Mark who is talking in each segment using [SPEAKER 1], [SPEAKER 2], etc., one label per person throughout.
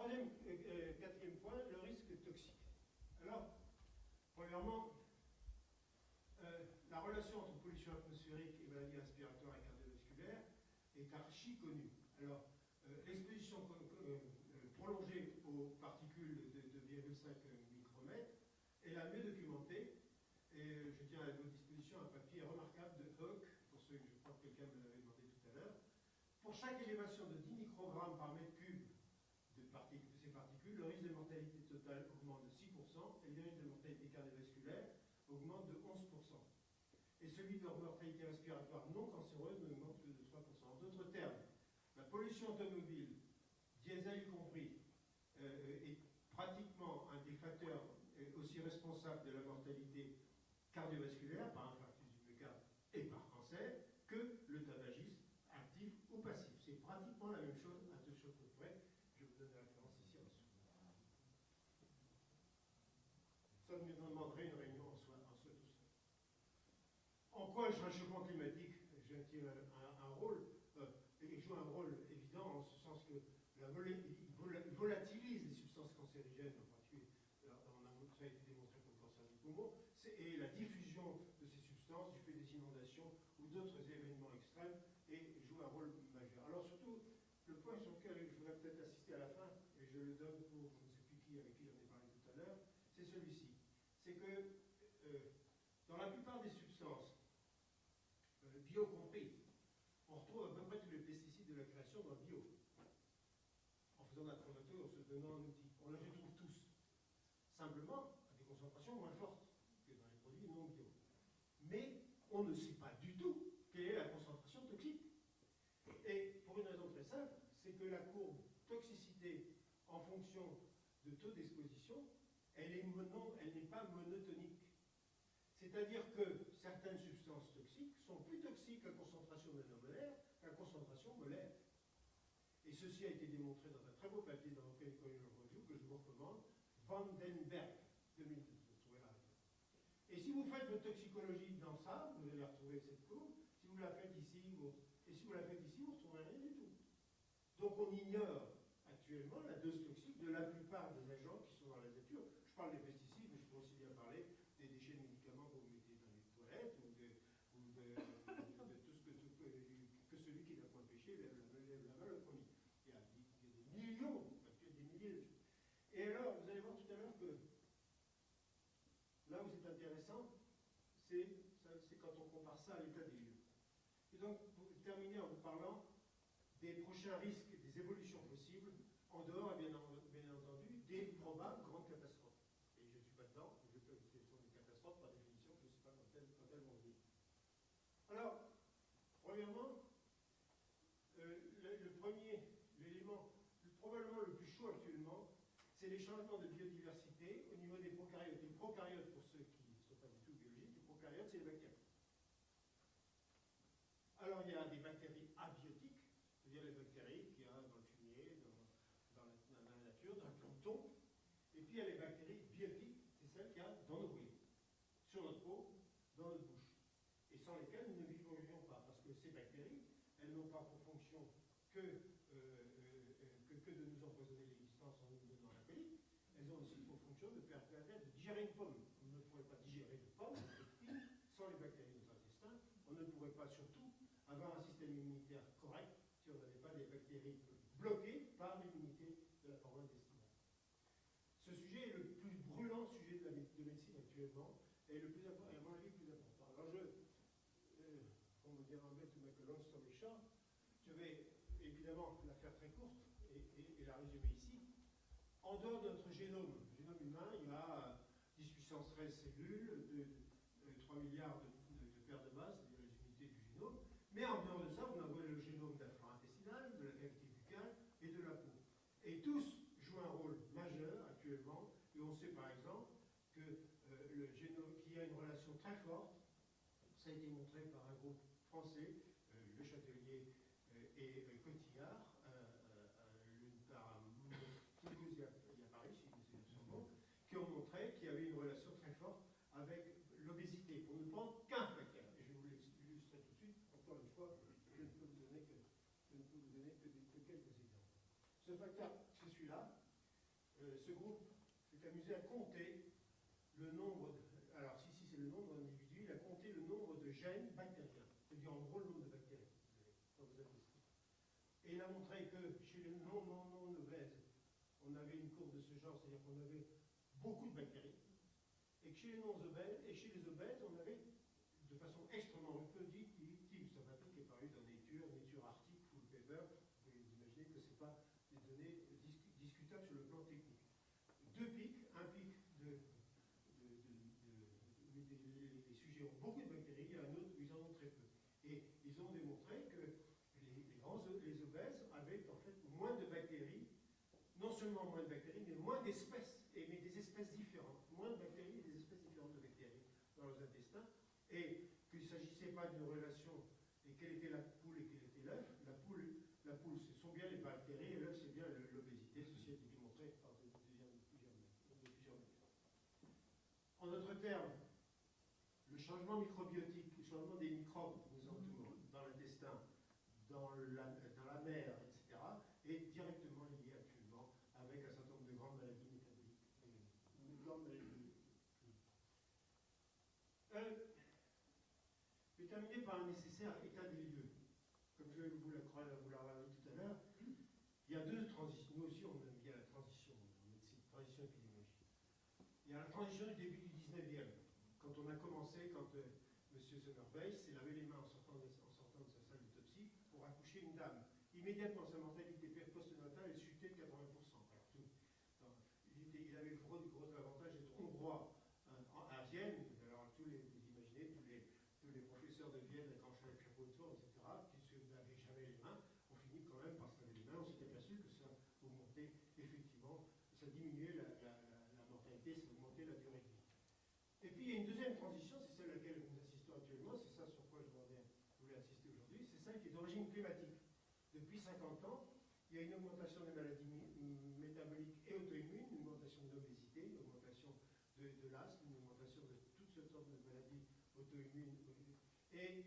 [SPEAKER 1] Quatrième point, le risque toxique. Alors, premièrement, la relation entre pollution atmosphérique et maladies respiratoires et cardiovasculaires est archi connue. Alors, l'exposition prolongée aux particules de 2,5 micromètres est la mieux documentée. Et je tiens à votre disposition un papier remarquable de Hoek, pour ceux que je crois que quelqu'un me l'avait demandé tout à l'heure. Pour chaque élévation de 10 microgrammes par mètre cube de ces particules, le risque de mortalité totale augmente de 6% et le risque de mortalité cardiovasculaire augmente de 11%. Et celui de mortalité respiratoire non cancéreuse n'augmente que de 3%. En d'autres termes, la pollution automobile, diesel compris, est pratiquement un des facteurs aussi responsables de la mortalité cardiovasculaire, par infarctus du myocarde et par cancer, que le tabagisme actif ou passif. C'est pratiquement la même chose à deux choses près. Je vous donne la référence ici en dessous. Ça nous demanderait une réunion en soi tout seul. En quoi le réchauffement climatique joue un rôle évident, en ce sens que il volatilise les substances cancérigènes, en particulier, ça a été démontré pour le cancer du poumon, et la diffusion de ces substances du fait des inondations ou d'autres événements extrêmes, et joue un rôle majeur. Alors surtout, le point sur lequel je voudrais peut-être assister à la fin, et je le donne pour je ne sais plus qui, avec qui j'en ai parlé tout à l'heure, c'est celui-ci. C'est que dans la plupart des substances, bio compris, on retrouve à peu près tous les pesticides de la création dans le bio. En faisant de la chromato, en se donnant un outil. On les retrouve tous. Simplement, à des concentrations moins fortes que dans les produits non bio. Mais on ne sait pas du tout quelle est la concentration toxique. Et pour une raison très simple, c'est que la courbe toxicité en fonction de taux d'exposition, elle n'est pas monotonique. C'est-à-dire que certaines substances toxiques sont plus toxiques à concentration nanomolaire qu'à concentration molaire. Et ceci a été démontré dans un très beau papier dans Chemical Review que je vous recommande, Vandenberg, 2012, vous trouvez la référence. Et si vous faites votre toxicologie dans ça, vous allez retrouver cette courbe. Si vous la faites ici, vous ne retrouverez rien du tout. Donc on ignore actuellement la dose toxique de la plupart des agents qui sont dans la nature. Je parle des pesticides, mais je peux aussi bien parler des déchets de médicaments que vous mettez dans les toilettes ou de tout ce que celui qui n'a point péché lève la main le premier. Il y a des millions, des milliers de choses. Et alors, vous allez voir tout à l'heure que là où c'est intéressant, c'est quand on compare ça à l'état des lieux. Et donc, pour terminer en vous parlant des prochains risques, des évolutions possibles, en dehors, bien entendu, des probables grandes catastrophes. Et je ne suis pas dedans, ce sont des catastrophes par définition, je ne sais pas quand elles vont venir. Alors, premièrement, l'élément probablement le plus chaud actuellement, c'est les changements de biodiversité au niveau des prokaryotes. Les prokaryotes, pour ceux qui ne sont pas du tout biologiques, les prokaryotes, c'est les bactéries. Alors, il y a des bactéries abiotiques, c'est-à-dire les bactéries qu'il y a dans le fumier, dans la nature, dans le plancton. Et puis, il y a les bactéries biotiques, c'est celles qu'il y a dans nos bouillons, sur notre peau, dans notre bouche, et sans lesquelles nous ne vivrions pas. Parce que ces bactéries, elles n'ont pas pour fonction que de nous empoisonner l'existence en nous donnant la colique. Elles ont aussi pour fonction de permettre de digérer une pomme. On ne pourrait pas digérer une pomme sans les bactéries de notre intestin. On ne pourrait pas surtout avoir un système immunitaire correct si on n'avait pas des bactéries bloquées par l'immunité de la paroi intestinale. Ce sujet est le plus brûlant sujet de médecine actuellement et le plus important, à mon avis, le plus important. Alors pour me dire en bête ou ma colonne sur les champs, je vais évidemment la faire très courte et la résumer ici. En dehors de notre génome humain, il y a 10 puissance 13 cellules, 3 milliards de paires de base, c'est-à-dire les unités du génome. Mais en dehors de ça, vous avez le génome de la flore intestinale, de la cavité buccale et de la peau. Et tous jouent un rôle majeur actuellement, et on sait par exemple que le génome, qu'il y a une relation très forte, ça a été montré par un groupe français, Le Châtelier et Cotillard, l'une par Toulouse et à Paris, si c'est son nom, qui ont montré qu'il y avait une relation très forte avec l'obésité, pour ne prendre qu'un facteur. Et je vais vous l'illustrer tout de suite. Encore une fois, je ne peux vous donner que quelques exemples. Ce facteur, c'est celui-là, ce groupe s'est amusé à compter le nombre de, alors si c'est le nombre d'individus, il a compté le nombre de gènes bactériens, c'est-à-dire en gros le nombre de bactéries dans vos intestins. Et il a montré que chez les non obèses, on avait une courbe de ce genre, c'est-à-dire qu'on avait beaucoup de bactéries, et que chez les non-obèses, et chez les obèses, on avait de façon extrêmement reproductive, sympathique, est paru dans Nature Arctic, Full Paper. Vous pouvez imaginer que ce n'est pas des données discutables sur le plan technique. Deux pics, un pic les sujets ont beaucoup de bactéries, et un autre où ils en ont très peu. Et ils ont démontré que les obèses avaient en fait moins de bactéries, non seulement moins de bactéries, mais moins d'espèces, mais des espèces différentes. Moins de bactéries et des espèces différentes de bactéries dans leurs intestins. Et qu'il ne s'agissait pas d'une relation, et quelle était la poule et quel était l'œuf. La poule, ce sont bien les bactéries, et l'œuf, c'est bien l'obésité. Ceci a été démontré par plusieurs méthodes. En d'autres termes, le changement microbiotique, le changement des microbes qui nous entourent dans l'intestin, dans la mer, etc., est directement lié actuellement avec un certain nombre de grandes maladies métaboliques. Je vais terminer par un nécessaire état des lieux. Comme je vous l'avais dit tout à l'heure, il y a deux transitions. Nous aussi, on aime bien la transition en médecine, transition épidémiologique. Il y a la transition du début du 19e. Quand on a commencé, quand M. Semmelweis s'est lavé les mains en sortant de sa salle d'autopsie pour accoucher une dame. Immédiatement, sa mortalité postnatale est chutée de 80%. Alors, il avait le gros avantage d'être hongrois à Vienne. Alors, vous imaginez, tous les professeurs de Vienne avec Angela Pierre-Autour, etc., qui n'avaient jamais les mains, ont fini quand même par se laver les mains. On s'est aperçu que ça augmentait effectivement, ça diminuait la mortalité, ça augmentait la durée de vie. Et puis il y a une deuxième transition, c'est celle à laquelle nous assistons actuellement, c'est ça sur quoi je voulais insister aujourd'hui, c'est celle qui est d'origine climatique. Depuis 50 ans, il y a une augmentation des maladies métaboliques et auto-immunes, une augmentation de l'obésité, une augmentation de l'asthme, une augmentation de toutes sortes de maladies auto-immunes, et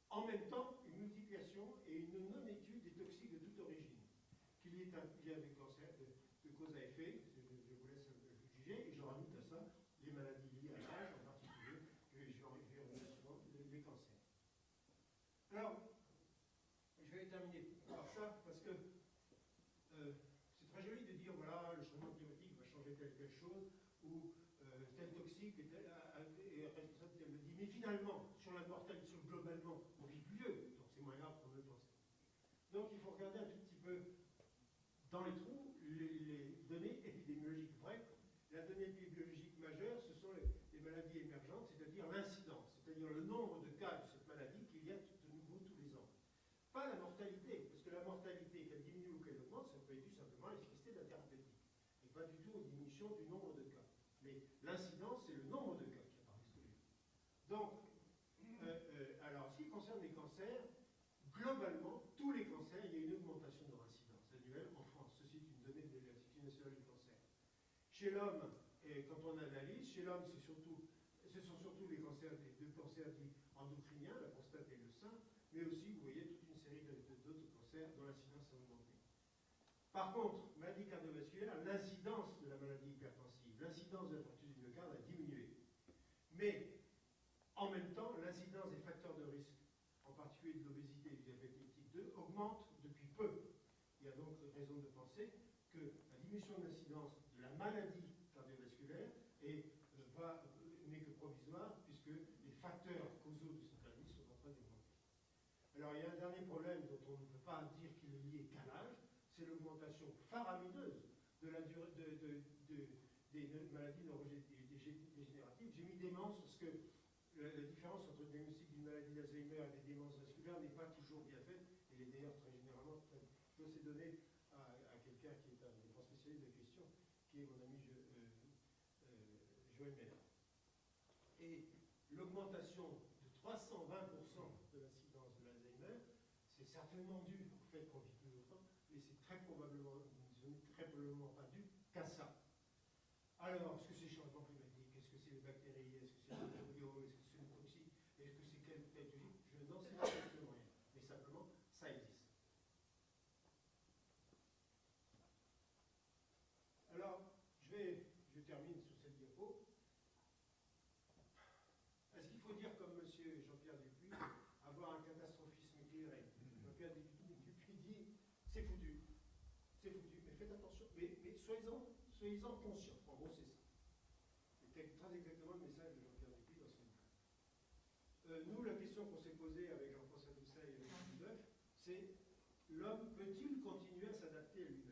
[SPEAKER 1] en même temps une multiplication et une non-étude des toxiques de toute origine. Qu'il y ait un lien de cancer, de cause à effet, je vous laisse juger, et je rajoute à ça les maladies liées à l'âge, en particulier, que je vais revenir souvent, les cancers. Alors, je vais terminer par ça, parce que c'est très joli de dire, voilà, le changement climatique va changer telle chose, ou tel toxique est responsable de telle maladie. Mais finalement, sur la mortalité, globalement, on vit plus vieux, donc c'est moins grave qu'on ne le pensait. Donc il faut regarder un tout petit peu dans les trous les données épidémiologiques vraies. La donnée épidémiologique majeure, ce sont les maladies émergentes, c'est-à-dire l'incidence, c'est-à-dire le nombre de cas de cette maladie qu'il y a de nouveau tous les ans. Pas la mortalité, parce que la mortalité, qu'elle diminue ou qu'elle augmente, ça peut être dû simplement à l'efficacité de la thérapeutique, et pas du tout aux diminutions du nombre de cas. Mais l'incidence, c'est le nombre de cas qui apparaissent tous les jours. Donc, alors, ce qui concerne les cancers, globalement, tous les cancers, il y a une augmentation de leur incidence annuelle en France. Ceci est une donnée de l'Institut national du cancer. Chez l'homme, quand on analyse, chez l'homme, ce sont surtout les cancers, cancers dits endocriniens, la prostate et le sein, mais aussi, vous voyez, toute une série d'autres cancers dont l'incidence a augmenté. Par contre, maladie cardiovasculaire, l'incidence de la maladie hypertensive, l'incidence de la fracture du myocarde a diminué. Mais, en même temps, l'incidence des facteurs de risque, en particulier de l'obésité et du diabète type 2, augmente depuis peu. Il y a donc raison de penser que la diminution de l'incidence de la maladie cardiovasculaire n'est que provisoire, puisque les facteurs causaux de cette maladie sont en train d'augmenter. Alors il y a un dernier problème dont on ne peut pas dire qu'il est lié qu'à l'âge, c'est l'augmentation faramineuse de la durée des maladies neurodégénératives. J'ai mis démence parce que la différence entre le diagnostic d'une maladie d'Alzheimer et des démences vasculaires n'est pas toujours bien faite. Elle est d'ailleurs très généralement, je dois ces données à quelqu'un qui est un des grands spécialistes de la question, qui est mon ami Joël Meyer. Et l'augmentation de 320% de l'incidence de l'Alzheimer, c'est certainement dû au fait qu'on vit plus longtemps, mais c'est très probablement pas dû qu'à ça. Alors, est-ce que c'est le changement climatique? Est-ce que c'est les bactéries? Est-ce que c'est le microbiome? Est-ce que c'est le toxique? Est-ce que c'est quel toxique? Je n'en sais absolument rien. Mais simplement, ça existe. Alors, termine sur cette diapo. Est-ce qu'il faut dire comme M. Jean-Pierre Dupuis, avoir un catastrophisme éclairé? Jean-Pierre Dupuis dit, c'est foutu. C'est foutu, mais faites attention. Mais soyez-en conscients. En gros, c'est ça. C'était très exactement le message de Jean-Pierre Dupuis dans son bouquin. Nous, la question qu'on s'est posée avec Jean-François Doucet et avec Louis Boeuf, c'est l'homme peut-il continuer à s'adapter à lui-même?